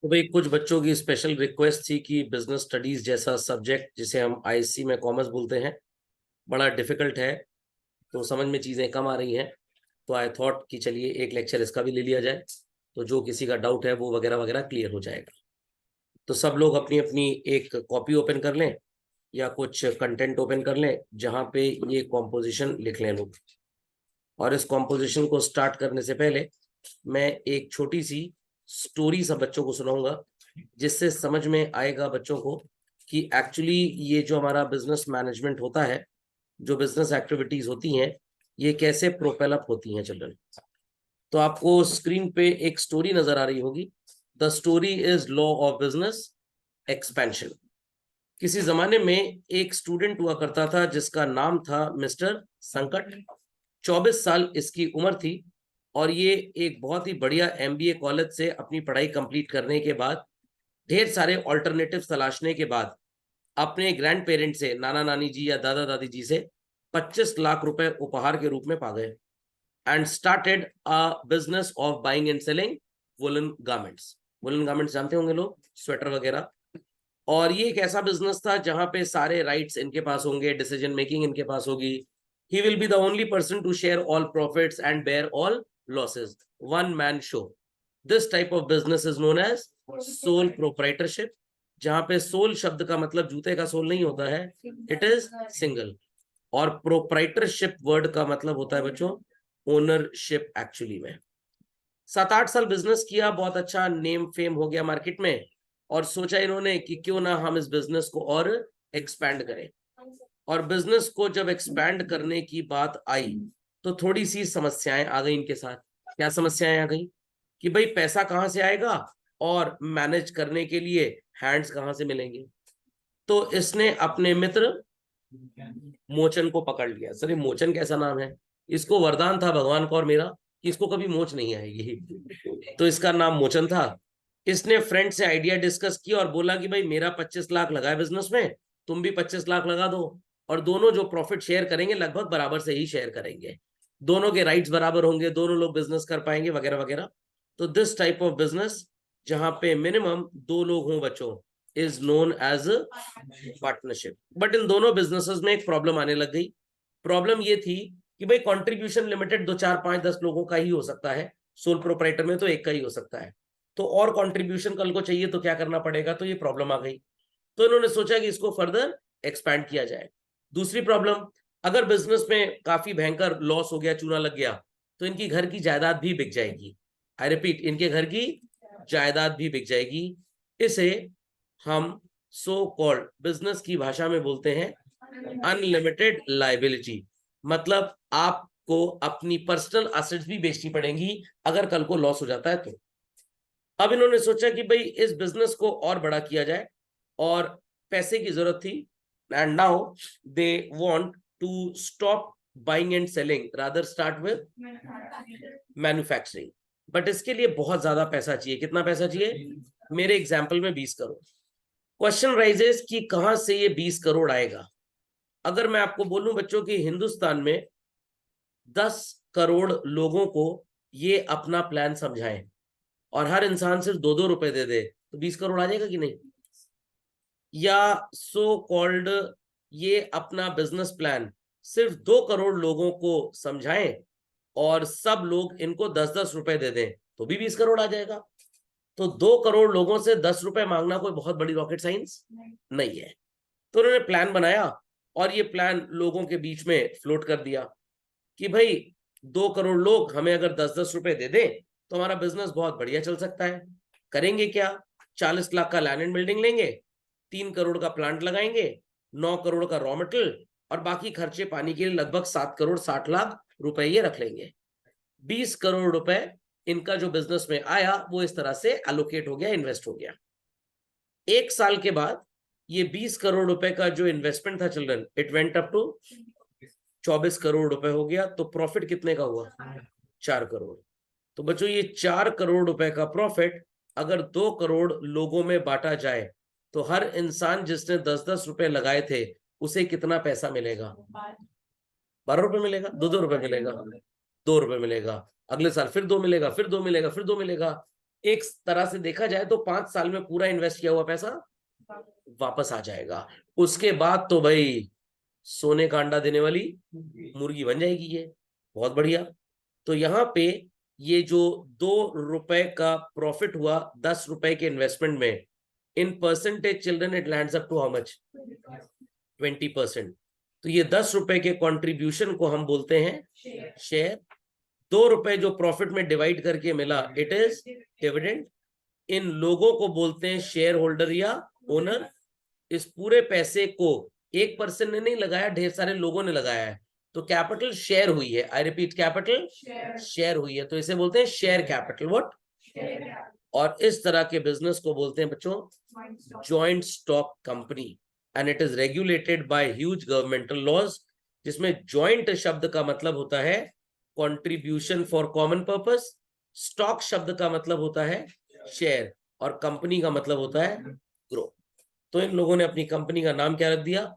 तो भाई कुछ बच्चों की स्पेशल रिक्वेस्ट थी कि बिजनेस स्टडीज जैसा सब्जेक्ट जिसे हम आईएससी में कॉमर्स बोलते हैं बड़ा डिफिकल्ट है, तो समझ में चीज़ें कम आ रही हैं। तो आई थॉट कि चलिए एक लेक्चर इसका भी ले लिया जाए, तो जो किसी का डाउट है वो वगैरह वगैरह क्लियर हो जाएगा। तो सब लोग अपनी अपनी एक कॉपी ओपन कर लें या कुछ कंटेंट ओपन कर लें जहाँ पे ये कॉम्पोजिशन लिख लें लोग। और इस कॉम्पोजिशन को स्टार्ट करने से पहले मैं एक छोटी सी स्टोरी सब बच्चों को सुनाऊंगा, जिससे समझ में आएगा बच्चों को कि एक्चुअली ये जो हमारा बिजनेस मैनेजमेंट होता है, जो बिजनेस एक्टिविटीज होती हैं, ये कैसे प्रोपेल अप होती हैं चिल्ड्रन। तो आपको स्क्रीन पे एक स्टोरी नजर आ रही होगी। The story is law of business expansion. किसी जमाने में एक स्टूडेंट हुआ करता था जिसका नाम था मिस्टर संकट। 24 साल इसकी उम्र थी और ये एक बहुत ही बढ़िया एमबीए कॉलेज से अपनी पढ़ाई कंप्लीट करने के बाद, ढेर सारे ऑल्टरनेटिव तलाशने के बाद, अपने ग्रैंड पेरेंट से, नाना नानी जी या दादा दादी जी से 25 लाख रुपए उपहार के रूप में पा गए and started a business of buying and selling woollen garments. Woollen garments जानते होंगे लोग, स्वेटर वगैरह। और ये एक ऐसा बिजनेस था जहां पे सारे राइट्स इनके पास होंगे, डिसीजन मेकिंग इनके पास होगी। He will be the only person to share all profits and bear all losses. One man show. This type of business is known as sole proprietorship, जहां पे सोल शब्द का मतलब जूते का सोल नहीं होता है, इट इज सिंगल। और प्रोप्राइटरशिप वर्ड का मतलब होता है बच्चों ओनरशिप एक्चुअली में। 7-8 साल बिजनेस किया, बहुत अच्छा नेम फेम हो गया मार्केट में, और सोचा इन्होंने कि क्यों ना हम इस बिजनेस को और एक्सपैंड करें। और बिजनेस को जब एक्सपैंड करने की बात आई तो थोड़ी सी समस्याएं आ गई इनके साथ। क्या समस्याएं आ गई कि भाई पैसा कहां से आएगा और मैनेज करने के लिए हैंड्स कहां से मिलेंगे। तो इसने अपने मित्र मोचन को पकड़ लिया। सर ये मोचन कैसा नाम है, इसको वरदान था भगवान का और मेरा कि इसको कभी मोच नहीं आएगी, तो इसका नाम मोचन था। इसने फ्रेंड से आइडिया डिस्कस किया और बोला कि भाई मेरा 25 लाख लगा है बिजनेस में, तुम भी 25 लाख लगा दो, और दोनों जो प्रॉफिट शेयर करेंगे लगभग बराबर से ही शेयर करेंगे, दोनों के राइट्स बराबर होंगे, दोनों लोग बिजनेस कर पाएंगे वगैरह वगैरह। तो दिस टाइप ऑफ बिजनेस जहां पे मिनिमम 2 लोग हों बच्चों is known as partnership. But in दोनों बिजनेसेस में एक प्रॉब्लम आने लग गई। प्रॉब्लम ये थी कि भाई कंट्रीब्यूशन लिमिटेड 2 4 5 10 लोगों का ही हो सकता है, सोल प्रोपराइटर में तो एक का ही हो सकता है। तो और कंट्रीब्यूशन कल को चाहिए तो क्या करना पड़ेगा, तो ये प्रॉब्लम आ गई। तो इन्होंने सोचा कि इसको फर्दर एक्सपैंड किया जाए। दूसरी प्रॉब्लम, अगर बिजनेस में काफी भयंकर लॉस हो गया, चूना लग गया, तो इनकी घर की जायदाद भी बिक जाएगी। आई रिपीट, इनके घर की जायदाद भी बिक जाएगी। इसे हम सो कॉल्ड बिजनेस की भाषा में बोलते हैं अनलिमिटेड लाइबिलिटी। मतलब आपको अपनी पर्सनल एसेट्स भी बेचनी पड़ेंगी अगर कल को लॉस हो जाता है तो। अब इन्होंने सोचा कि भाई इस बिजनेस को और बड़ा किया जाए और पैसे की जरूरत थी, and now they want to stop buying and selling, rather start with manufacturing. But इसके लिए बहुत ज्यादा पैसा चाहिए। कितना पैसा चाहिए? मेरे एग्जाम्पल में 20 करोड़। क्वेश्चन राइजेस कि कहां से ये 20 करोड़ आएगा। अगर मैं आपको बोलूं बच्चों कि हिंदुस्तान में 10 करोड़ लोगों को ये अपना प्लान समझाएं और हर इंसान सिर्फ 2-2 रुपए दे दे, तो 20 करोड़ आ जाएगा कि नहीं? या सो कॉल्ड ये अपना बिजनेस प्लान सिर्फ 2 करोड़ लोगों को समझाएं और सब लोग इनको 10-10 रुपए दे दें, तो भी 20 करोड़ आ जाएगा। तो 2 करोड़ लोगों से 10 रुपए मांगना कोई बहुत बड़ी रॉकेट साइंस नहीं है। तो उन्होंने प्लान बनाया और ये प्लान लोगों के बीच में फ्लोट कर दिया कि भाई 2 करोड़ लोग हमें अगर 10-10 रुपए दे दें तो हमारा बिजनेस बहुत बढ़िया चल सकता है। करेंगे क्या? 40 लाख का लैंड एंड बिल्डिंग लेंगे, 3 करोड़ का प्लांट लगाएंगे, 9 करोड़ का रॉ मटेरियल, और बाकी खर्चे पानी के लिए लगभग 7 करोड़ 60 लाख रुपए ये रख लेंगे। 20 करोड़ रुपए इनका जो बिजनेस में आया वो इस तरह से एलोकेट हो गया, इन्वेस्ट हो गया। 1 साल के बाद ये 20 करोड़ रुपए का जो इन्वेस्टमेंट था children, it went up to 24 crore रुपए हो गया। तो प्रॉफिट कितने का हुआ? 4 करोड़। तो बच्चों ये 4 करोड़ रुपए का प्रॉफिट अगर 2 करोड़ लोगों में बांटा जाए तो हर इंसान जिसने 10-10 रुपए लगाए थे उसे कितना पैसा मिलेगा? 12 रुपए मिलेगा, 2-2 रुपए मिलेगा, 2 रुपए मिलेगा। अगले साल फिर 2 मिलेगा, फिर 2 मिलेगा, फिर 2 मिलेगा। एक तरह से देखा जाए तो 5 साल में पूरा इन्वेस्ट किया हुआ पैसा वापस आ जाएगा। उसके बाद तो भाई सोने का अंडा देने वाली मुर्गी बन जाएगी ये। बहुत बढ़िया। तो यहाँ पे ये जो 2 रुपए का प्रॉफिट हुआ 10 रुपए के इन्वेस्टमेंट में, in percentage children it lands up to how much? 20%। तो ये 10 रुपए के कंट्रीब्यूशन को हम बोलते हैं शेयर। 2 रुपए जो प्रॉफिट में डिवाइड करके मिला, इट इज डिविडेंड। इन लोगों को बोलते हैं शेयर होल्डर या ओनर। इस पूरे पैसे को एक पर्सन ने नहीं लगाया, ढेर सारे लोगों ने लगाया है, तो कैपिटल शेयर हुई है। आई रिपीट, कैपिटल शेयर हुई है, तो इसे बोलते हैं शेयर कैपिटल। व्हाट? और इस तरह के बिजनेस को बोलते हैं बच्चों joint stock company, and it is regulated by huge governmental laws, जिसमें जॉइंट शब्द का मतलब होता है contribution for common purpose, stock शब्द का मतलब होता है शेयर, और कंपनी का मतलब होता है ग्रो। तो इन लोगों ने अपनी कंपनी का नाम क्या रख दिया?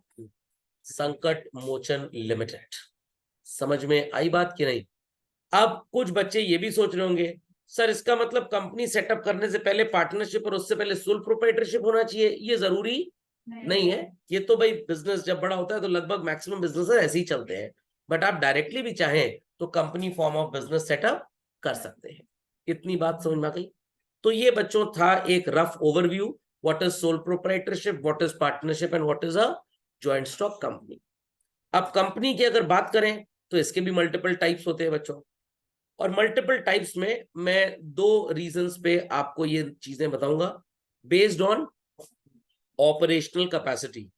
संकट मोचन लिमिटेड। समझ में आई बात कि नहीं? अब कुछ बच्चे ये भी सोच रहे होंगे, सर इसका मतलब कंपनी सेटअप करने से पहले पार्टनरशिप और उससे पहले सोल प्रोप्राइटरशिप होना चाहिए। ये जरूरी नहीं है। ये तो भाई बिजनेस जब बड़ा होता है तो लगभग मैक्सिमम बिजनेस ऐसे ही चलते हैं, बट आप डायरेक्टली भी चाहें तो company form of business setup कर सकते हैं। इतनी बात समझ में आ गई? तो ये बच्चों था एक rough overview, what is sole proprietorship, what is partnership and what is a joint stock company. अब कंपनी की अगर बात करें तो इसके भी मल्टीपल टाइप्स होते हैं बच्चों, और मल्टीपल टाइप्स में मैं 2 रीजंस पे आपको ये चीजें बताऊंगा बेस्ड ऑन ऑपरेशनल कैपेसिटी।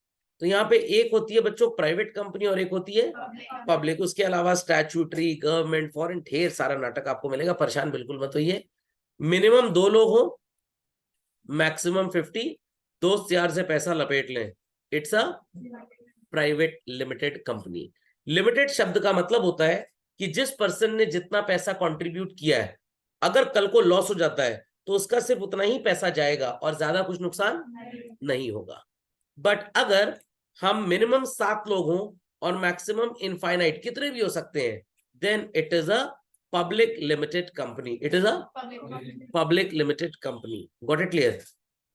तो यहाँ पे एक होती है बच्चों प्राइवेट कंपनी और एक होती है पब्लिक। उसके अलावा स्टैट्यूटरी, गवर्नमेंट, फॉरेन, ढेर सारा नाटक आपको मिलेगा, परेशान बिल्कुल मत होइए। मिनिमम 2 लोग हो, मैक्सिमम 50, दोस्त यार से पैसा लपेट लें, it's a private limited company. Limited शब्द का मतलब होता है कि जिस पर्सन ने जितना पैसा कंट्रीब्यूट किया है, अगर कल को लॉस हो जाता है तो उसका सिर्फ उतना ही पैसा जाएगा और ज्यादा कुछ नुकसान नहीं होगा। बट अगर हम मिनिमम 7 लोग हों और मैक्सिमम इनफाइनाइट कितने भी हो सकते हैं, then it is a public limited company. It is a public limited company. Got it clear?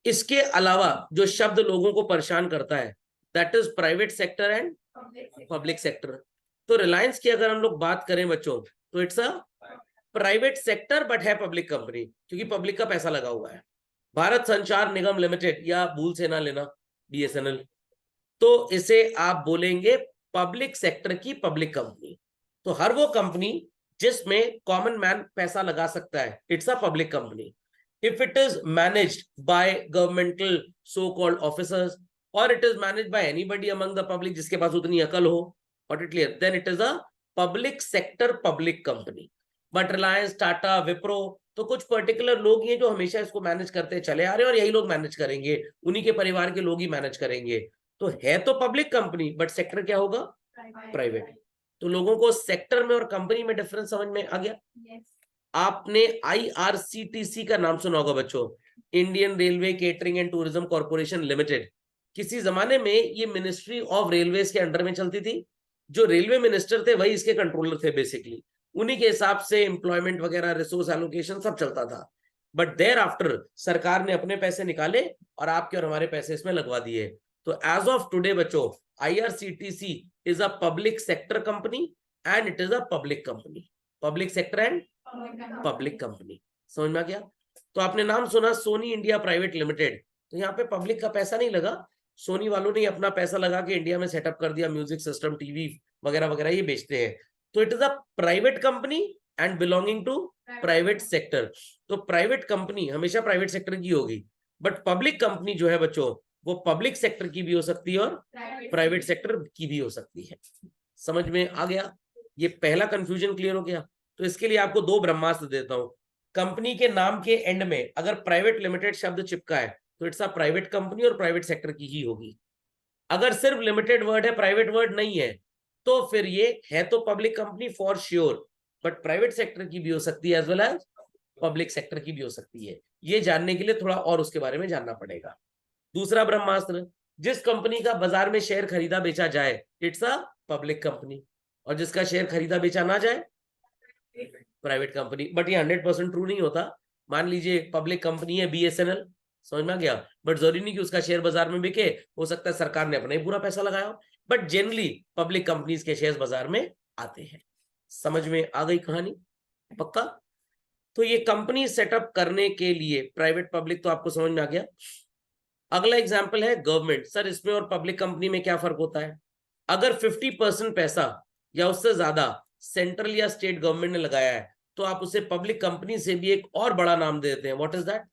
इसके अलावा जो शब्द लोगों को परेशान करता है, that is private sector and public sector. तो रिलायंस की अगर हम लोग बात करें बच्चों, तो it's a private sector but है पब्लिक कंपनी, क्योंकि पब्लिक का पैसा लगा हुआ है। भारत संचार निगम लिमिटेड, या भूल से ना लेना बीएसएनएल, तो इसे आप बोलेंगे पब्लिक सेक्टर की पब्लिक कंपनी। तो हर वो कंपनी जिसमें कॉमन मैन पैसा लगा सकता है, it's a public company. If it is managed by governmental so called officers, और it is managed by anybody among the public जिसके पास उतनी अकल हो, what it clear, then it is a public sector public company. But Reliance, Tata, Wipro, तो कुछ particular लोग ही हैं जो हमेशा इसको मैनेज करते चले आ रहे हैं, और यही लोग मैनेज करेंगे, उन्हीं के परिवार के लोग ही मैनेज करेंगे। तो है तो पब्लिक कंपनी, बट सेक्टर क्या होगा? प्राइवेट। तो लोगों को सेक्टर में और कंपनी में डिफरेंस समझ में आ गया? आपने आईआरसीटीसी का नाम सुना होगा बच्चों, Indian railway catering and tourism corporation limited. किसी जमाने में ये मिनिस्ट्री ऑफ रेलवेज के अंडर में चलती थी। जो रेलवे मिनिस्टर थे वही इसके कंट्रोलर थे बेसिकली, उन्हीं के हिसाब से एम्प्लॉयमेंट वगैरह, रिसोर्स एलोकेशन सब चलता था। बट देयर आफ्टर सरकार ने अपने पैसे निकाले और आपके और हमारे पैसे इसमें लगवा दिए। तो एज ऑफ टुडे बच्चों, IRCTC is a public sector company and it is a public company. Public sector and public company. समझ में आ गया? तो आपने नाम सुना सोनी इंडिया प्राइवेट लिमिटेड, तो यहाँ पे पब्लिक का पैसा नहीं लगा, सोनी वालों ने अपना पैसा लगा के इंडिया में सेटअप कर दिया, म्यूजिक सिस्टम, टीवी वगैरह वगैरह ये बेचते हैं। तो it is a private company and belonging to private sector. तो प्राइवेट कंपनी हमेशा प्राइवेट सेक्टर की होगी, बट पब्लिक कंपनी जो है बच्चों, वो पब्लिक सेक्टर की भी हो सकती है और प्राइवेट सेक्टर की भी हो सकती है। समझ में आ गया? ये पहला कंफ्यूजन क्लियर हो गया? तो इसके लिए आपको 2 ब्रह्मास्त्र देता हूं। कंपनी के नाम के एंड में अगर प्राइवेट लिमिटेड शब्द चिपका है तो इट्स अ प्राइवेट कंपनी और प्राइवेट सेक्टर की ही होगी। अगर सिर्फ लिमिटेड वर्ड है, प्राइवेट वर्ड नहीं है, तो फिर ये है तो public company for sure, but private sector की भी हो सकती है as well as public sector की भी हो सकती है। ये जानने के लिए थोड़ा और उसके बारे में जानना पड़ेगा। दूसरा ब्रह्मास्त्र, जिस कंपनी का बाजार में शेयर खरीदा बेचा जाए, इट्स अ पब्लिक कंपनी, और जिसका शेयर खरीदा बेचा ना जाए, प्राइवेट कंपनी। बट ये 100% ट्रू नहीं होता। मान लीजिए पब्लिक कंपनी है BSNL, समझ में आ गया, बट जरूरी नहीं कि उसका शेयर बाजार में बिके, हो सकता है सरकार ने अपना ही पूरा पैसा लगाया हो, बट जनरली पब्लिक कंपनीज के शेयर बाजार में आते हैं। समझ में आ गई कहानी? पक्का? तो ये कंपनी सेटअप करने के लिए प्राइवेट पब्लिक तो आपको समझ में आ गया। अगला एग्जांपल है गवर्नमेंट। सर इसमें और पब्लिक कंपनी में क्या फर्क होता है? अगर 50% पैसा या उससे ज्यादा सेंट्रल या स्टेट गवर्नमेंट ने लगाया है तो आप उसे पब्लिक कंपनी से भी एक और बड़ा नाम देते हैं। What is that?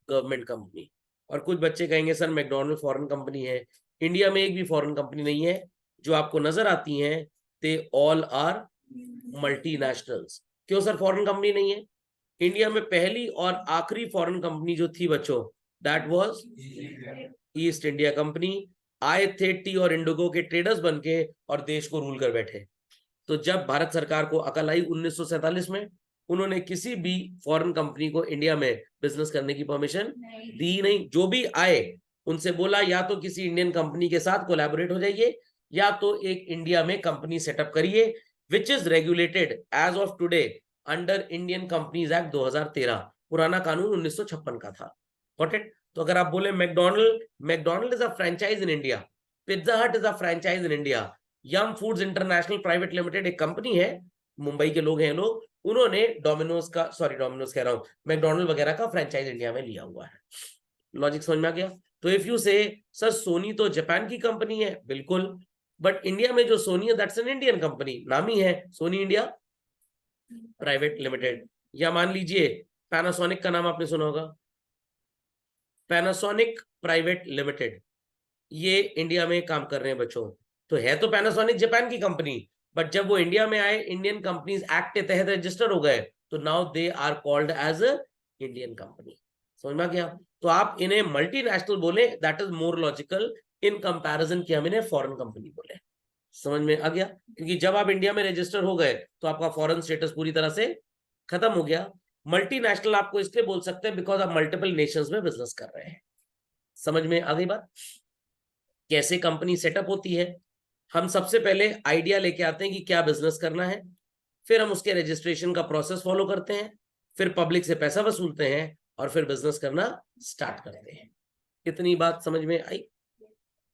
Government company. और कुछ बच्चे कहेंगे सर मैकडॉनल्ड फॉरेन कंपनी है। इंडिया में एक भी फॉरेन कंपनी नहीं है, जो आपको नजर आती हैं दे ऑल आर मल्टीनेशनल्स। क्यों सर फॉरेन कंपनी नहीं है? इंडिया में पहली और आखिरी फॉरेन कंपनी जो थी बच्चों, that was east India company. आए थे टी और इंडिगो के ट्रेडर्स बनके और देश को रूल कर बैठे। तो जब भारत सरकार को अकल आई 1947 में, उन्होंने किसी भी फॉरेन कंपनी को इंडिया में बिजनेस करने की परमिशन दी नहीं। जो भी आए उनसे बोला या तो किसी इंडियन कंपनी के साथ कोलैबोरेट हो जाइए या तो एक इंडिया में कंपनी सेटअप करिए, which is regulated as of today under Indian companies act 2013। पुराना कानून 1956 का था। Got it? तो अगर आप बोले McDonald is a franchise in India, Pizza Hut is a franchise in India, Yum Foods International Private Limited एक कंपनी है, मुंबई के लोग हैं लोग, उन्होंने डोमिनोज कह रहा हूं, मैकडॉनल्ड वगैरह का फ्रेंचाइज इंडिया में लिया हुआ है। लॉजिक समझ में आ गया? तो इफ यू से सर सोनी तो जापान की कंपनी है, बिल्कुल, बट इंडिया में जो सोनी है दैट्स एन इंडियन कंपनी, नाम ही है सोनी इंडिया प्राइवेट लिमिटेड। या मान लीजिए पैनासोनिक का नाम आपने सुना होगा, पैनासोनिक प्राइवेट लिमिटेड, ये इंडिया में काम कर रहे हैं बच्चों। तो है तो पैनासोनिक जापान की कंपनी, बट जब वो इंडिया में आए, इंडियन कंपनीज एक्ट के तहत रजिस्टर हो गए, तो now they are called as Indian company. समझ में आ गया? तो आप इन्हें मल्टीनेशनल बोले, that is more logical in comparison कि हम इन्हें फॉरेन कंपनी बोले। समझ में आ गया? क्योंकि जब आप इंडिया में रजिस्टर हो गए तो आपका फॉरेन स्टेटस पूरी तरह से खत्म हो गया। मल्टीनेशनल आपको इसलिए बोल सकते हैं बिकॉज आप मल्टीपल नेशंस में बिजनेस कर रहे हैं। समझ में आ गई बात? कैसे कंपनी सेटअप होती है? हम सबसे पहले आइडिया लेके आते हैं कि क्या बिजनेस करना है, फिर हम उसके रजिस्ट्रेशन का प्रोसेस फॉलो करते हैं, फिर पब्लिक से पैसा वसूलते हैं और फिर बिजनेस करना स्टार्ट करते हैं। इतनी बात समझ में आई?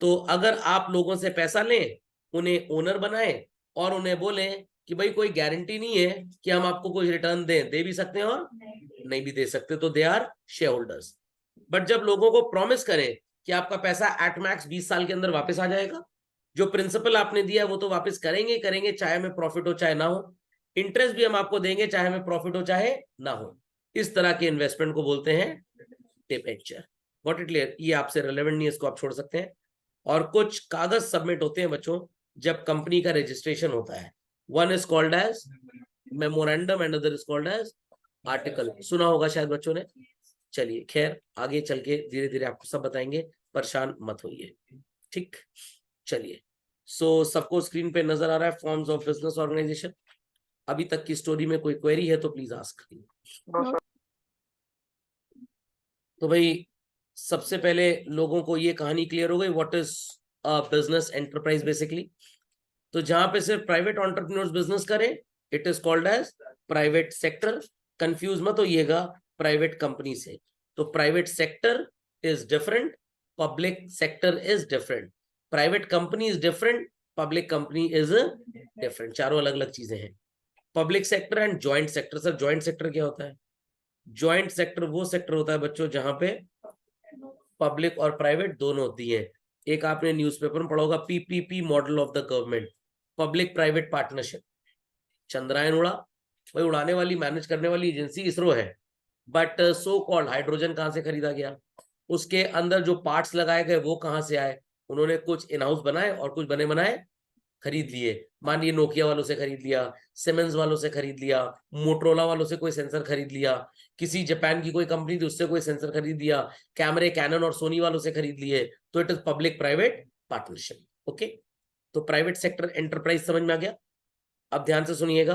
तो अगर आप लोगों से पैसा लें, उन्हें ओनर बनाएं और उन्हें बोलें कि भाई कोई गारंटी नहीं है कि हम आपको कुछ रिटर्न दें, दे भी सकते हैं और नहीं भी दे सकते, तो they are share holders. But जब लोगों को प्रॉमिस करें कि आपका पैसा एट मैक्स 20 साल के अंदर वापस आ जाएगा, जो प्रिंसिपल आपने दिया है वो तो वापस करेंगे करेंगे, चाहे हमें प्रॉफिट हो चाहे ना हो, इंटरेस्ट भी हम आपको देंगे चाहे हमें प्रॉफिट हो चाहे ना हो, इस तरह के इन्वेस्टमेंट को बोलते हैं डिबेंचर। What it clear? ये आपसे रिलेवेंट नहीं है, इसको आप छोड़ सकते हैं। और कुछ कागज सबमिट होते हैं बच्चों जब कंपनी का रजिस्ट्रेशन होता है। One is called as memorandum and other is called as article. सुना होगा शायद बच्चों ने। चलिए खैर, आगे चल के धीरे धीरे आपको सब बताएंगे, परेशान मत होइए। ठीक, चलिए। सो सबको स्क्रीन पे नजर आ रहा है फॉर्म्स ऑफ बिजनेस ऑर्गेनाइजेशन। अभी तक की स्टोरी में कोई क्वेरी है तो प्लीज आस्क। तो भाई सबसे पहले लोगों को ये कहानी क्लियर हो गई, what is a business enterprise basically. तो जहां पे सिर्फ प्राइवेट एंटरप्रेन्योर्स बिजनेस करें, it is called as private sector. Confuse मत होइएगा प्राइवेट कंपनी से। तो private sector is different, public sector is different, private company is different, public company is different. चारों अलग अलग चीजें हैं। Public sector and joint sector. Sir joint sector क्या होता है? ज्वाइंट सेक्टर वो सेक्टर होता है बच्चों जहां पे पब्लिक और प्राइवेट दोनों होती है। एक आपने न्यूज़पेपर में पढ़ा होगा, PPP model of the government, public private partnership. Chandrayaan उड़ा, भाई उड़ाने वाली मैनेज करने वाली एजेंसी इसरो है, बट सो कॉल्ड हाइड्रोजन कहां से खरीदा गया, उसके अंदर जो पार्ट्स लगाए गए वो कहां से आए? उन्होंने कुछ इन हाउस बनाए और कुछ बने बनाए खरीद लिए। मानिए नोकिया वालों से खरीद लिया, सिमेंस वालों से खरीद लिया, मोटरोला वालों से कोई सेंसर खरीद लिया, किसी जापान की कोई कंपनी थी उससे कोई सेंसर खरीद लिया, कैमरे कैनन और सोनी वालों से खरीद लिए। तो it is public private partnership. Okay, तो प्राइवेट सेक्टर एंटरप्राइज समझ में आ गया। अब ध्यान से सुनिएगा,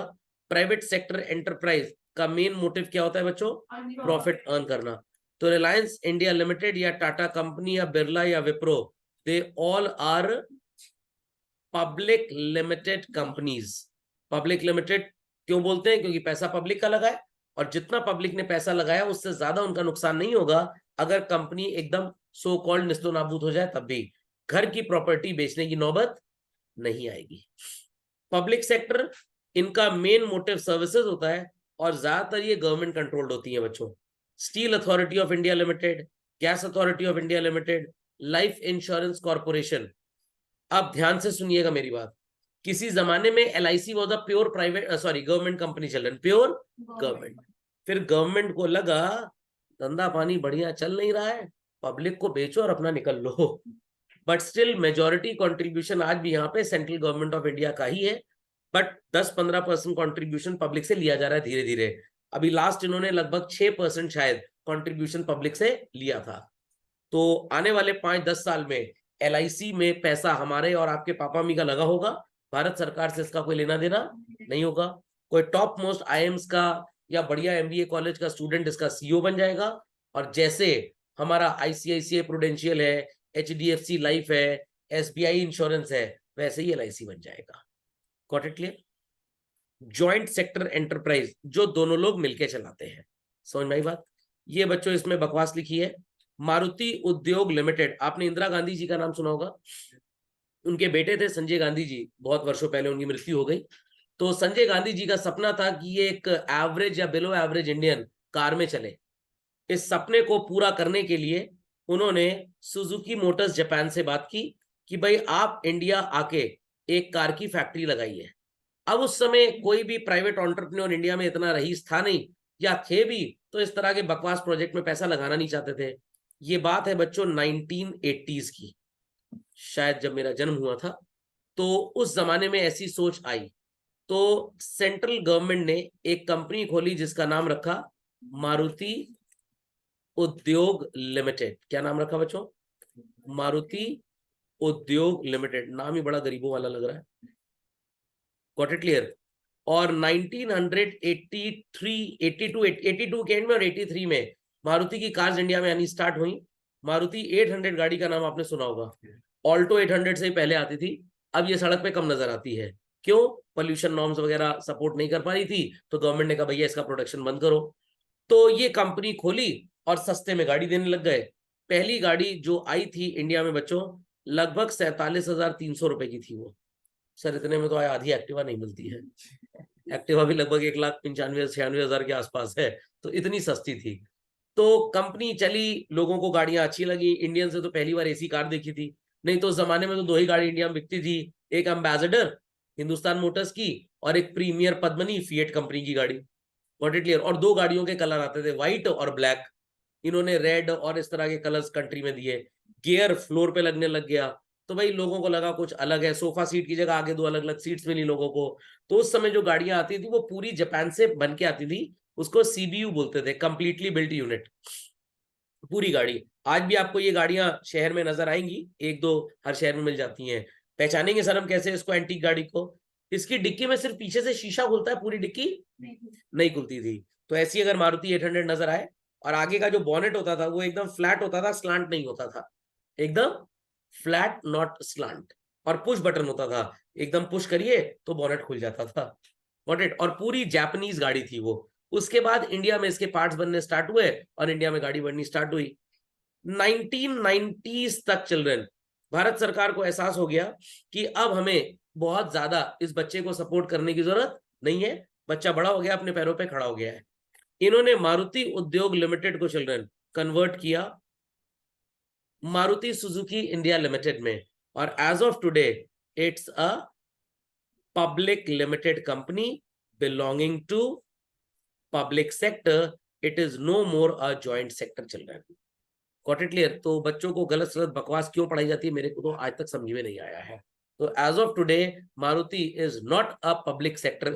प्राइवेट सेक्टर एंटरप्राइज का मेन मोटिव क्या होता है बच्चों? प्रॉफिट अर्न करना। तो रिलायंस इंडिया लिमिटेड या टाटा कंपनी या बिरला या Wipro, they all are public limited companies. Public limited क्यों बोलते हैं? क्योंकि पैसा पब्लिक का लगा है। और जितना पब्लिक ने पैसा लगाया उससे ज्यादा उनका नुकसान नहीं होगा अगर कंपनी एकदम सो कॉल्ड निस्तो नाबूद हो जाए, तब भी घर की प्रॉपर्टी बेचने की नौबत नहीं आएगी। पब्लिक सेक्टर, इनका मेन मोटिव सर्विसेज होता है और ज्यादातर ये गवर्नमेंट कंट्रोल्ड होती है बच्चों। Steel authority of India limited, gas authority of India limited, life insurance corporation. अब ध्यान से सुनिएगा मेरी बात। किसी जमाने में LIC was a pure private government company चल रही, प्योर गवर्नमेंट। फिर गवर्नमेंट को लगा धंधा पानी बढ़िया चल नहीं रहा है, पब्लिक को बेचो और अपना निकल लो। बट स्टिल मेजॉरिटी कंट्रीब्यूशन आज भी यहाँ पे सेंट्रल गवर्नमेंट ऑफ इंडिया का ही है, बट 10-15% कंट्रीब्यूशन पब्लिक से लिया जा रहा है धीरे धीरे। अभी लास्ट इन्होंने लगभग 6% शायद कंट्रीब्यूशन पब्लिक से लिया था। तो आने वाले 5-10 साल में LIC में पैसा हमारे और आपके पापा मम्मी का लगा होगा, भारत सरकार से इसका कोई लेना देना नहीं होगा। कोई टॉप मोस्ट IIMs का या बढ़िया MBA कॉलेज का स्टूडेंट इसका CEO बन जाएगा, और जैसे हमारा ICICI प्रूडेंशियल है, HDFC लाइफ है, SBI इंश्योरेंस है, वैसे ही LIC बन जाएगा। Got it clear? Joint sector enterprise, जो दोनों लोग मिलकर चलाते हैं। समझ में आई बात? ये बच्चों इसमें बकवास लिखी है। मारुति उद्योग लिमिटेड, आपने इंदिरा गांधी जी का नाम सुना होगा, उनके बेटे थे संजय गांधी जी, बहुत वर्षों पहले उनकी मृत्यु हो गई। तो संजय गांधी जी का सपना था कि ये एक एवरेज या बिलो एवरेज इंडियन कार में चले। इस सपने को पूरा करने के लिए उन्होंने सुजुकी मोटर्स जापान से बात की कि भाई आप इंडिया आके एक कार की फैक्ट्री लगाइए। अब उस समय कोई भी प्राइवेट एंटरप्रेन्योर इंडिया में इतना रईस था नहीं, या थे भी तो इस तरह के बकवास प्रोजेक्ट में पैसा लगाना नहीं चाहते थे। ये बात है बच्चों 1980s की, शायद जब मेरा जन्म हुआ था। तो उस जमाने में ऐसी सोच आई, तो सेंट्रल गवर्नमेंट ने एक कंपनी खोली जिसका नाम रखा मारुति उद्योग लिमिटेड। क्या नाम रखा बच्चों? मारुति उद्योग लिमिटेड। नाम ही बड़ा गरीबों वाला लग रहा है। Got it clear? और 1983 82 के एंड में और 83 में मारुति की कार्स इंडिया में आनी स्टार्ट हुई। मारुति 800 गाड़ी का नाम आपने सुना होगा, ऑल्टो 800 से ही पहले आती थी। अब ये सड़क पे कम नजर आती है, क्यों? पोल्यूशन नॉर्म्स वगैरह सपोर्ट नहीं कर पा रही थी, तो गवर्नमेंट ने कहा भैया इसका प्रोडक्शन बंद करो। तो ये कंपनी खोली और सस्ते में गाड़ी देने लग गए। पहली गाड़ी जो आई थी इंडिया में बच्चों, लगभग 47,300 रुपए की थी वो। सर इतने में तो आधी एक्टिवा नहीं मिलती है। एक्टिवा भी लगभग 1,95,96,000 के आसपास है, तो इतनी सस्ती थी। तो कंपनी चली, लोगों को गाड़ियां अच्छी लगी। इंडियन से तो पहली बार AC कार देखी थी, नहीं तो उस जमाने में तो 2 ही गाड़ी इंडिया में बिकती थी, एक एम्बेसडर हिंदुस्तान मोटर्स की और एक प्रीमियर पद्मनी फिएट कंपनी की गाड़ी। Got it clear? और 2 गाड़ियों के कलर आते थे, व्हाइट और ब्लैक। इन्होंने रेड और इस तरह के कलर्स कंट्री में दिए। गियर फ्लोर पे लगने लग गया, तो भाई लोगों को लगा कुछ अलग है। सोफा सीट की जगह आगे 2 अलग अलग सीट्स मिली लोगों को। तो उस समय जो गाड़ियां आती थी वो पूरी जापान से बन के आती थी, उसको CBU बोलते थे, कंप्लीटली बिल्ट यूनिट, पूरी गाड़ी। आज भी आपको ये गाड़ियां शहर में नजर आएंगी, 1-2 हर शहर में मिल जाती हैं। पहचानेंगे सर हम कैसे इसको, एंटीक गाड़ी को? इसकी डिक्की में सिर्फ पीछे से शीशा खुलता है, पूरी डिक्की नहीं खुलती थी। तो ऐसी अगर मारुति 800 नजर आए और आगे का जो बॉनेट होता था वो एकदम फ्लैट होता था, स्लांट नहीं होता था, एकदम फ्लैट नॉट स्लांट, और पुश बटन होता था, एकदम पुश करिए तो बॉनेट खुल जाता था। बॉनेट, और पूरी जापानीज गाड़ी थी वो। उसके बाद इंडिया में इसके पार्ट्स बनने स्टार्ट हुए और इंडिया में गाड़ी बननी स्टार्ट हुई। 1990s तक चिल्ड्रन, भारत सरकार को एहसास हो गया कि अब हमें बहुत ज्यादा इस बच्चे को सपोर्ट करने की जरूरत नहीं है, बच्चा बड़ा हो गया, अपने पैरों पे खड़ा हो गया है। इन्होंने मारुति उद्योग लिमिटेड को चिल्ड्रन कन्वर्ट किया मारुति सुजुकी इंडिया लिमिटेड में, और as of today it's a public limited company belonging to public sector. It is no more a joint sector children. Got it clear? तो बच्चों को गलत सलत बकवास क्यों पढ़ाई जाती है, मेरे को तो आज तक समझ में नहीं आया है। तो as of today Maruti is not a public sector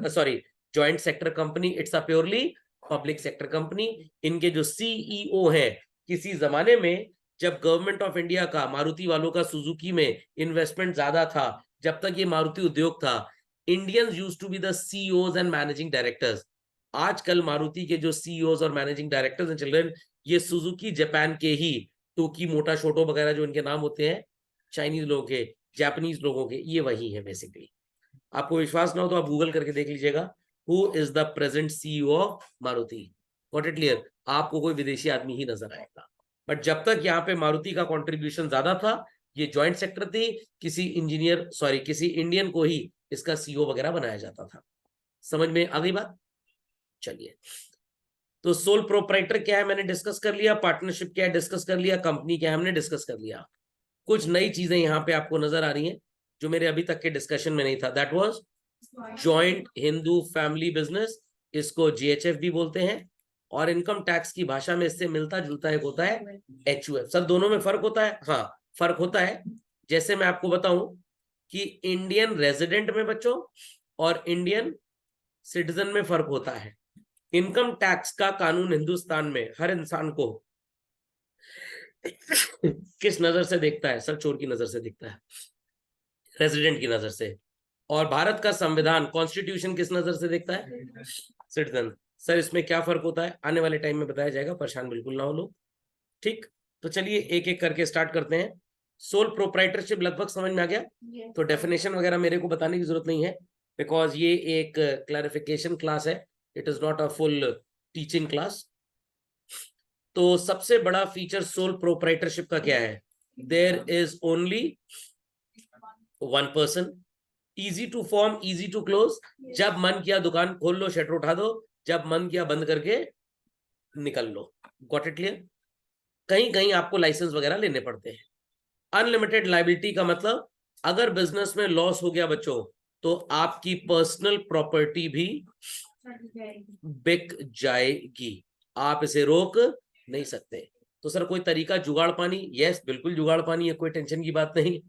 joint sector company, it's a purely public sector company. इनके जो CEO हैं, किसी जमाने में जब गवर्नमेंट ऑफ इंडिया का मारुति वालों का सुजुकी में इन्वेस्टमेंट ज्यादा था, जब तक ये मारुति उद्योग था, Indians used to be the CEOs and managing directors. आजकल मारुति के जो CEOs और मैनेजिंग डायरेक्टर्स हैं चिल्ड्रन, ये सुजुकी जापान के ही टोकी मोटा शोटो वगैरह जो इनके नाम होते हैं, चाइनीज लोगों के, जापानीज लोगों के, ये वही है बेसिकली। आपको विश्वास ना हो तो आप गूगल करके देख लीजिएगा, who is the present CEO of Maruti. Got it clear? आपको कोई विदेशी आदमी ही नजर आएगा, बट जब तक यहाँ पे मारुति का कंट्रीब्यूशन ज्यादा था, ये जॉइंट सेक्टर थी, किसी इंडियन को ही इसका सीईओ वगैरह बनाया जाता था। समझ में आ गई बात? चलिए, तो सोल प्रोप्राइटर क्या है मैंने डिस्कस कर लिया, पार्टनरशिप क्या है डिस्कस कर लिया, कंपनी क्या है हमने डिस्कस कर लिया। कुछ नई चीजें यहाँ पे आपको नजर आ रही हैं जो मेरे अभी तक के डिस्कशन में नहीं था। That was joint Hindu family business, इसको जीएचएफ भी बोलते हैं, और इनकम टैक्स की भाषा में इससे मिलता जुलता एक होता है एचयूएफ। सर दोनों में फर्क होता है? हाँ फर्क होता है। जैसे मैं आपको बताऊं कि इंडियन रेजिडेंट में बच्चों और इंडियन सिटीजन में फर्क होता है। इनकम टैक्स का कानून हिंदुस्तान में हर इंसान को किस नजर से देखता है? सर चोर की नजर से देखता है, रेजिडेंट की नजर से। और भारत का संविधान कॉन्स्टिट्यूशन किस नजर से देखता है? सिटीजन। सर इसमें क्या फर्क होता है आने वाले टाइम में बताया जाएगा, परेशान बिल्कुल ना हो लोग। ठीक, तो चलिए एक एक करके स्टार्ट करते हैं। सोल प्रोप्राइटरशिप लगभग समझ में आ गया? तो डेफिनेशन वगैरह मेरे को बताने की जरूरत नहीं है, बिकॉज ये एक क्लैरिफिकेशन क्लास है, it is not a full teaching class. तो सबसे बड़ा फीचर सोल प्रोप्राइटरशिप का क्या है? There is only one person, easy to form easy to close. जब मन किया दुकान खोल लो, शटर उठा दो, जब मन किया बंद करके निकल लो। Got it clear? कहीं कहीं आपको लाइसेंस वगैरह लेने पड़ते हैं। अनलिमिटेड लायबिलिटी का मतलब अगर बिजनेस में लॉस हो गया बच्चों, तो आपकी पर्सनल प्रॉपर्टी भी बिक जाएगी, आप इसे रोक नहीं सकते। तो सर कोई तरीका जुगाड़ पानी? यस बिल्कुल जुगाड़ पानी है, कोई टेंशन की बात नहीं।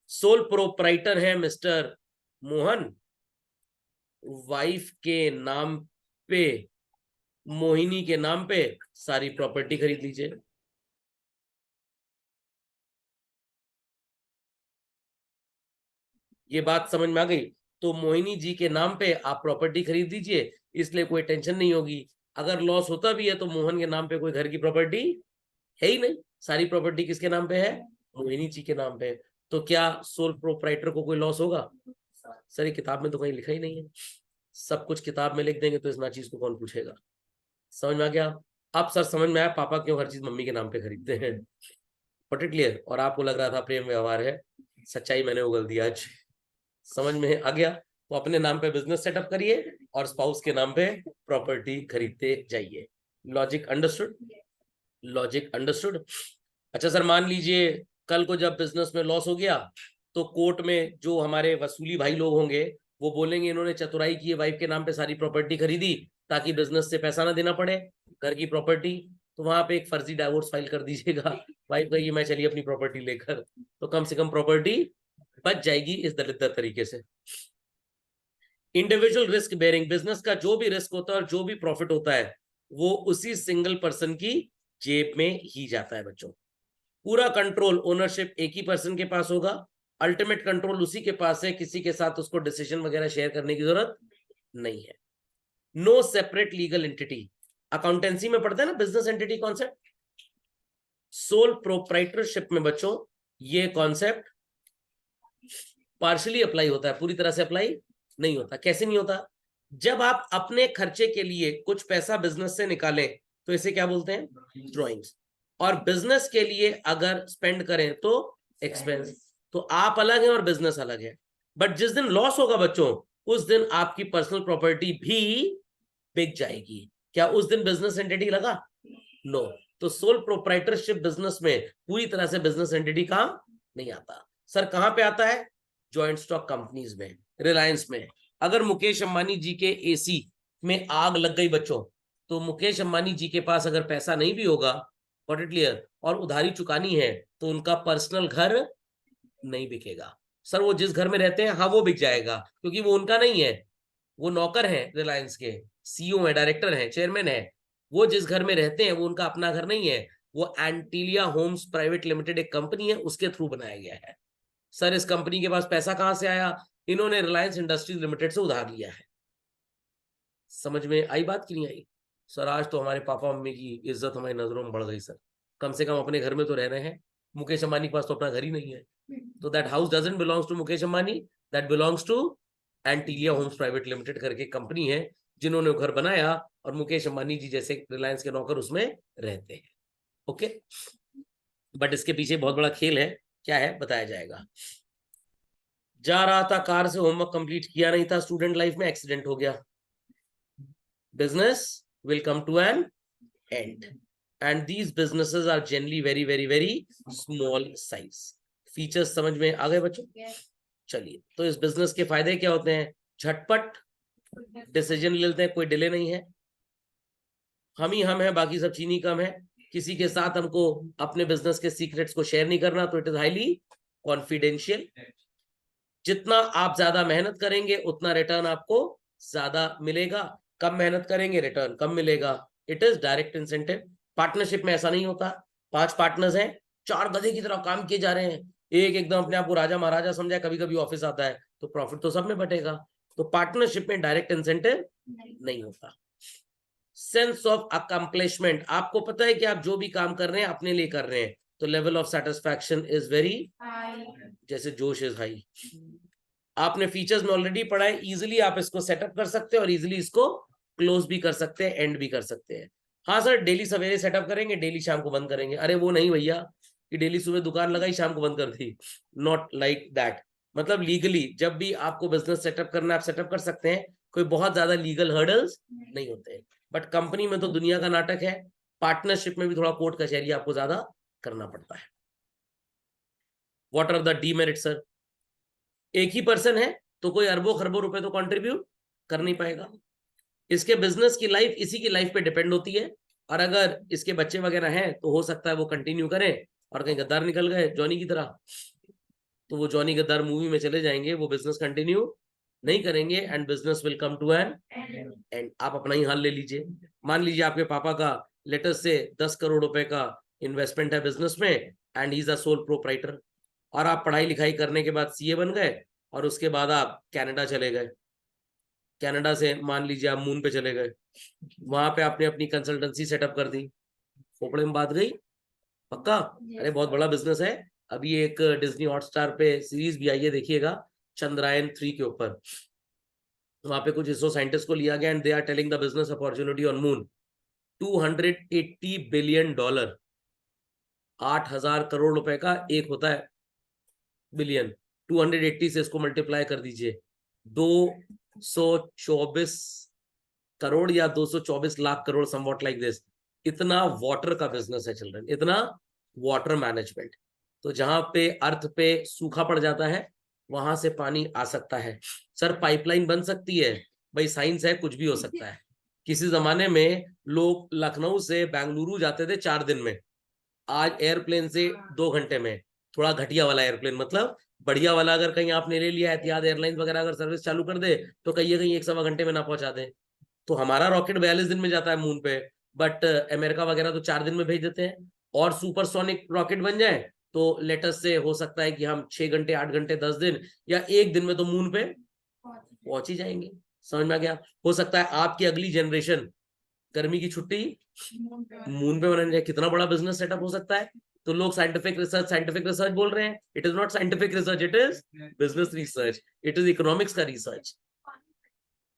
सोल प्रोप्राइटर है मिस्टर मोहन, वाइफ के नाम पे, मोहिनी के नाम पे सारी प्रॉपर्टी खरीद लीजिए। ये बात समझ में आ गई? तो मोहिनी जी के नाम पे आप प्रॉपर्टी खरीद दीजिए, इसलिए कोई टेंशन नहीं होगी। अगर लॉस होता भी है तो मोहन के नाम पे कोई घर की प्रॉपर्टी है ही नहीं, सारी प्रॉपर्टी किसके नाम पे है? मोहिनी जी के नाम पे। तो क्या सोल प्रोप्राइटर को कोई लॉस होगा? सर ये किताब में तो कहीं लिखा ही नहीं है। सब कुछ किताब में लिख देंगे तो इस चीज को कौन पूछेगा? समझ में आ गया? अब सर समझ में आया पापा क्यों हर चीज मम्मी के नाम पे खरीदते हैं। Got it clear? और आपको लग रहा था प्रेम व्यवहार है, सच्चाई मैंने उगल दी आज। समझ में आ गया? तो अपने नाम पे बिजनेस सेटअप करिए और स्पाउस के नाम पे प्रॉपर्टी खरीदते जाइए। Logic understood? Logic understood? अच्छा सर मान लीजिए कल को जब बिजनेस में लॉस हो गया, तो कोर्ट में जो हमारे वसूली भाई लोग होंगे वो बोलेंगे इन्होंने चतुराई की, वाइफ के नाम पे सारी प्रॉपर्टी खरीदी ताकि बिजनेस से पैसा ना देना पड़े, घर की प्रॉपर्टी। तो वहां पे एक फर्जी डाइवोर्स फाइल कर दीजिएगा, वाइफ कहिए मैं चलिए अपनी प्रॉपर्टी लेकर, तो कम से कम प्रॉपर्टी बच जाएगी इस दलित तरीके से। इंडिविजुअल रिस्क बेयरिंग, बिजनेस का जो भी रिस्क होता है और जो भी प्रॉफिट होता है वो उसी सिंगल पर्सन की जेब में ही जाता है बच्चों। पूरा कंट्रोल ओनरशिप एक ही पर्सन के पास होगा, अल्टीमेट कंट्रोल उसी के पास है, किसी के साथ उसको डिसीजन वगैरह शेयर करने की जरूरत नहीं है। No separate legal entity, accountancy में पढ़ते हैं ना business entity concept, sole proprietorship में बच्चों ये कॉन्सेप्ट पार्शियली अप्लाई होता है, पूरी तरह से अप्लाई नहीं होता। कैसे नहीं होता? जब आप अपने खर्चे के लिए कुछ पैसा बिजनेस से निकालें तो इसे क्या बोलते हैं? ड्रॉइंग्स। और बिजनेस के लिए अगर स्पेंड करें तो एक्सपेंस। तो आप अलग हैं और बिजनेस अलग है। बट जिस दिन लॉस होगा बच्चों, उस दिन आपकी पर्सनल प्रॉपर्टी भी बिक जाएगी। क्या उस दिन बिजनेस एंटिटी लगा? नो। तो सोल प्रोप्राइटरशिप बिजनेस में पूरी तरह से बिजनेस एंटिटी काम नहीं आता। सर कहां पे आता है? जॉइंट स्टॉक कंपनीज में, रिलायंस में। अगर मुकेश अंबानी जी के एसी में आग लग गई बच्चों, तो मुकेश अंबानी जी के पास अगर पैसा नहीं भी होगा, गॉट इट क्लियर, और उधारी चुकानी है, तो उनका पर्सनल घर नहीं बिकेगा। सर वो जिस घर में रहते हैं हाँ वो बिक जाएगा, क्योंकि वो उनका नहीं है, वो नौकर है रिलायंस के, सीईओ है, डायरेक्टर है, चेयरमैन है। वो जिस घर में रहते हैं वो उनका अपना घर नहीं है, वो एंटीलिया होम्स प्राइवेट लिमिटेड एक कंपनी है, उसके थ्रू बनाया गया है। सर इस कंपनी के पास पैसा कहां से आया? इन्होंने रिलायंस इंडस्ट्रीज लिमिटेड से उधार लिया है। समझ में आई बात कि नहीं आई? सर आज तो हमारे पापा मम्मी की इज्जत हमारी नजरों में बढ़ गई सर, कम से कम अपने घर में तो रह रहे हैं। मुकेश अंबानी के पास तो अपना घर ही नहीं है, तो that house doesn't belongs to Mukesh Ambani, that belongs to Antilia homes private limited करके कंपनी है, जिन्होंने वो घर बनाया, और मुकेश अंबानी जी जैसे रिलायंस के नौकर उसमें रहते हैं। ओके, बट इसके पीछे बहुत बड़ा खेल है, क्या है बताया जाएगा। जा रहा था कार से, होमवर्क कंप्लीट किया नहीं था, स्टूडेंट लाइफ में एक्सीडेंट हो गया, business will come to an end, and these businesses are generally very very very small size. Features समझ में आ गए बच्चों? चलिए, तो इस बिजनेस के फायदे क्या होते हैं? झटपट डिसीजन ले लेते हैं, कोई डिले नहीं है, हम है, बाकी सब चीनी कम है, किसी के साथ हमको अपने बिजनेस के सीक्रेट्स को शेयर नहीं करना, तो इट इज हाईली कॉन्फिडेंशियल। जितना आप ज्यादा मेहनत करेंगे उतना रिटर्न आपको ज्यादा मिलेगा, कम मेहनत करेंगे रिटर्न कम मिलेगा। It is direct incentive. Partnership में ऐसा नहीं होता, 5 पार्टनर्स हैं, 4 गधे की तरह काम किए जा रहे हैं, एक एकदम अपने आप को राजा महाराजा समझा, कभी कभी ऑफिस आता है तो प्रॉफिट तो सब में बटेगा। तो पार्टनरशिप में डायरेक्ट इंसेंटिव नहीं होता। सेंस ऑफ अकम्प्लिशमेंट, आपको पता है कि आप जो भी काम कर रहे हैं अपने लिए कर रहे हैं, तो level of satisfaction is very जैसे जोश इज हाई। आपने फीचर्स में ऑलरेडी पढ़ा है, इजिली आप इसको सेटअप कर सकते हैं और इजिली इसको क्लोज भी कर सकते हैं, एंड भी कर सकते हैं। हाँ सर, डेली सवेरे सेटअप करेंगे, डेली शाम को बंद करेंगे, अरे वो नहीं भैया कि डेली सुबह दुकान लगाई शाम को बंद कर दी, नॉट लाइक दैट। मतलब लीगली जब भी आपको बिजनेस सेटअप करना है आप सेटअप कर सकते हैं, कोई बहुत ज्यादा लीगल हर्डल्स नहीं होते हैं। बट कंपनी में तो दुनिया का नाटक है, पार्टनरशिप में भी थोड़ा कोर्ट कचहरी आपको ज्यादा करना पड़ता है। What are the demerit sir? एक ही पर्सन है तो कोई अरबों खरबों रुपए तो कंट्रीब्यूट कर नहीं पाएगा, इसके बिजनेस की लाइफ इसी की लाइफ पे डिपेंड होती है, और अगर इसके बच्चे वगैरह हैं तो हो सकता है वो कंटिन्यू करें, और कहीं गद्दार निकल गए जॉनी की तरह तो वो जॉनी गद्दार मूवी में चले जाएंगे, वो बिजनेस कंटिन्यू नहीं करेंगे, and business will come to an end. आप अपना ही हाल ले लीजिए, मान लीजिए आपके पापा का लेटेस्ट से 10 करोड़ रुपए का इन्वेस्टमेंट है बिजनेस में, and he is a sole proprietor, और आप पढ़ाई लिखाई करने के बाद सीए बन गए, और उसके बाद आप कनाडा चले गए, कनाडा से मान लीजिए आप मून पे चले गए, वहां पे आपने अपनी कंसल्टेंसी सेटअप कर दी, खोपड़े में बात गई पक्का। अरे बहुत बड़ा बिजनेस है। अभी एक डिज्नी हॉटस्टार पे सीरीज भी आई है, देखिएगा, चंद्रयान 3 के ऊपर। वहां पे कुछ इसरो साइंटिस्ट को लिया गया, and they are telling the business opportunity on moon, $280 billion, 8,000 crore रुपए का एक होता है बिलियन, 280 से इसको मल्टीप्लाई कर दीजिए, 224 करोड़ या 224 lakh crore, somewhat like this. इतना वाटर का बिजनेस है चिल्ड्रन, इतना वाटर मैनेजमेंट। तो जहां पे अर्थ पे सूखा पड़ जाता है वहां से पानी आ सकता है। सर पाइपलाइन बन सकती है, भाई साइंस है, कुछ भी हो सकता है। किसी जमाने में लोग लखनऊ से बेंगलुरु जाते थे 4 दिन में, आज एयरप्लेन से 2 घंटे में। थोड़ा घटिया वाला एयरप्लेन, मतलब बढ़िया वाला अगर कहीं आपने ले लिया, एतिहाद एयरलाइंस वगैरह अगर सर्विस चालू कर दे तो कहीं कहीं 1 सवा घंटे में ना पहुंचा दे। तो हमारा रॉकेट 42 दिन में जाता है मून पे, बट अमेरिका वगैरह तो 4 दिन में भेज देते हैं। और सुपरसोनिक रॉकेट बन जाए तो लेटेस्ट से हो सकता है कि हम 6 घंटे 8 घंटे 10 दिन या 1 दिन में तो मून पे पहुंच ही जाएंगे। समझ में आ गया? हो सकता है आपकी अगली जनरेशन गर्मी की छुट्टी मून पे बनाने जाए, कितना बड़ा बिजनेस सेटअप हो सकता है। तो लोग साइंटिफिक रिसर्च बोल रहे हैं, it is not scientific research, it is business research, it is economics का रिसर्च।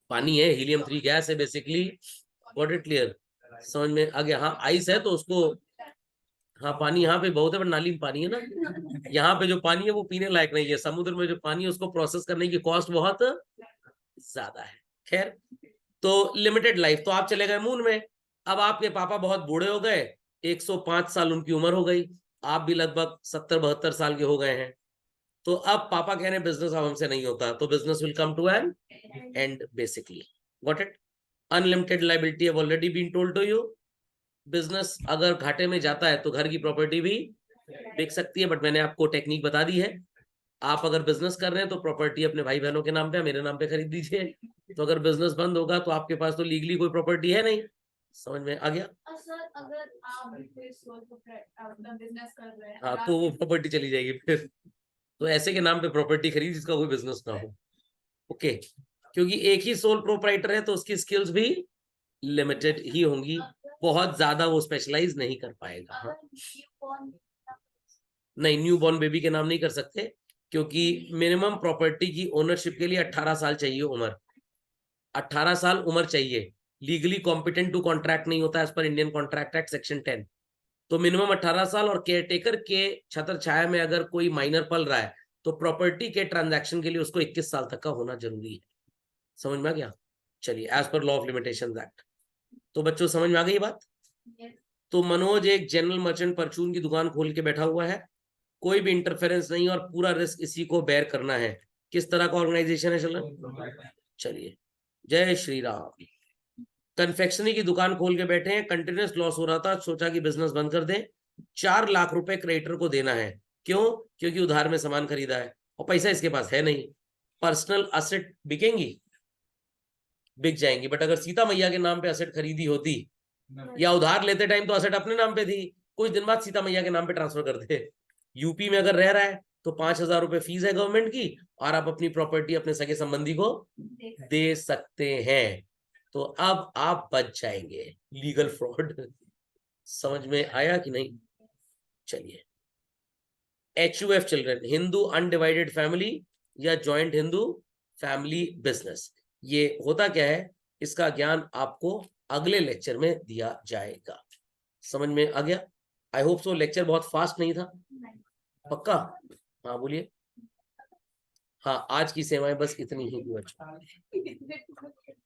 पानी है, हीलियम 3 गैस है बेसिकली, गॉट इट क्लियर? समझ में आ गया? हाँ आइस है तो उसको, हाँ पानी यहाँ पे बहुत है, पर नाली में पानी है ना, यहाँ पे जो पानी है वो पीने लायक नहीं है, समुद्र में जो पानी है उसको प्रोसेस करने की कॉस्ट बहुत ज्यादा है। खैर, तो लिमिटेड लाइफ, तो आप चले गए मून में, अब आपके पापा बहुत बूढ़े हो गए, 105 साल उनकी उम्र हो गई, आप भी लगभग 70-72 साल के हो गए हैं। तो अब पापा कह रहे हैं बिजनेस अब हमसे नहीं होता, तो business will come to an end basically, got it? Unlimited liability have already been told to you. Business अगर घाटे में जाता है तो घर की प्रॉपर्टी भी बिक सकती है, बट मैंने आपको टेक्निक बता दी है। आप अगर बिजनेस कर रहे हैं तो प्रॉपर्टी अपने भाई बहनों के नाम पे, मेरे नाम पे खरीद दीजिए। तो अगर बिजनेस बंद होगा तो आपके पास तो लीगली कोई प्रॉपर्टी है नहीं। समझ में आ गया? सर अगर आप बिजनेस कर रहे हैं, हाँ तो वो प्रॉपर्टी चली जाएगी फिर। तो ऐसे के नाम पे प्रॉपर्टी खरीद जिसका कोई बिजनेस ना हो। ओके, क्योंकि एक ही सोल प्रोप्राइटर है तो उसकी स्किल्स भी लिमिटेड ही होंगी, बहुत ज्यादा वो स्पेशलाइज नहीं कर पाएगा। हाँ। नहीं, न्यू बॉर्न बेबी के नाम नहीं कर सकते, क्योंकि मिनिमम प्रॉपर्टी की ओनरशिप के लिए 18 साल चाहिए उम्र। 18 साल उम्र चाहिए, लीगली कॉम्पिटेंट टू कॉन्ट्रैक्ट नहीं होता as per Indian contract act section 10। तो मिनिमम 18 साल, और केयरटेकर के छत्र छाया में अगर कोई माइनर पल रहा है तो प्रॉपर्टी के ट्रांजैक्शन के लिए उसको 21 साल तक का होना जरूरी है। समझ में आ गया? चलिए, as per law of limitations act. तो बच्चों समझ में आ गई बात? तो मनोज एक जनरल मर्चेंट परचून की दुकान खोल के बैठा हुआ है, कोई भी इंटरफेरेंस नहीं और पूरा रिस्क इसी को बेयर करना है। किस तरह का ऑर्गेनाइजेशन है? चलिए, जय श्री राम। कन्फेक्शनरी की दुकान खोल के बैठे हैं, कंटिन्यूस लॉस हो रहा था, सोचा कि बिजनेस बंद कर दें। 4 लाख रुपए क्रेडिटर को देना है। क्यों? क्योंकि उधार में सामान खरीदा है और पैसा इसके पास है नहीं। पर्सनल असेट बिकेंगी, बिक जाएंगी, बट अगर सीता मैया के नाम पे असेट खरीदी होती या उधार लेते टाइम तो असेट अपने नाम पे थी, कुछ दिन बाद सीता मैया के नाम पे ट्रांसफर कर दे। यूपी में अगर रह रहा है तो 5,000 रुपए फीस है गवर्नमेंट की, और आप अपनी प्रॉपर्टी अपने सगे संबंधी को दे सकते हैं। तो अब आप बच जाएंगे लीगल फ्रॉड। समझ में आया कि नहीं? चलिए, HUF children, Hindu undivided family या जॉइंट हिंदू फैमिली बिजनेस, ये होता क्या है, इसका ज्ञान आपको अगले लेक्चर में दिया जाएगा। समझ में आ गया? I hope so. लेक्चर बहुत फास्ट नहीं था, पक्का? हाँ बोलिए। हाँ, आज की सेवाएं बस इतनी ही थी बच्चों।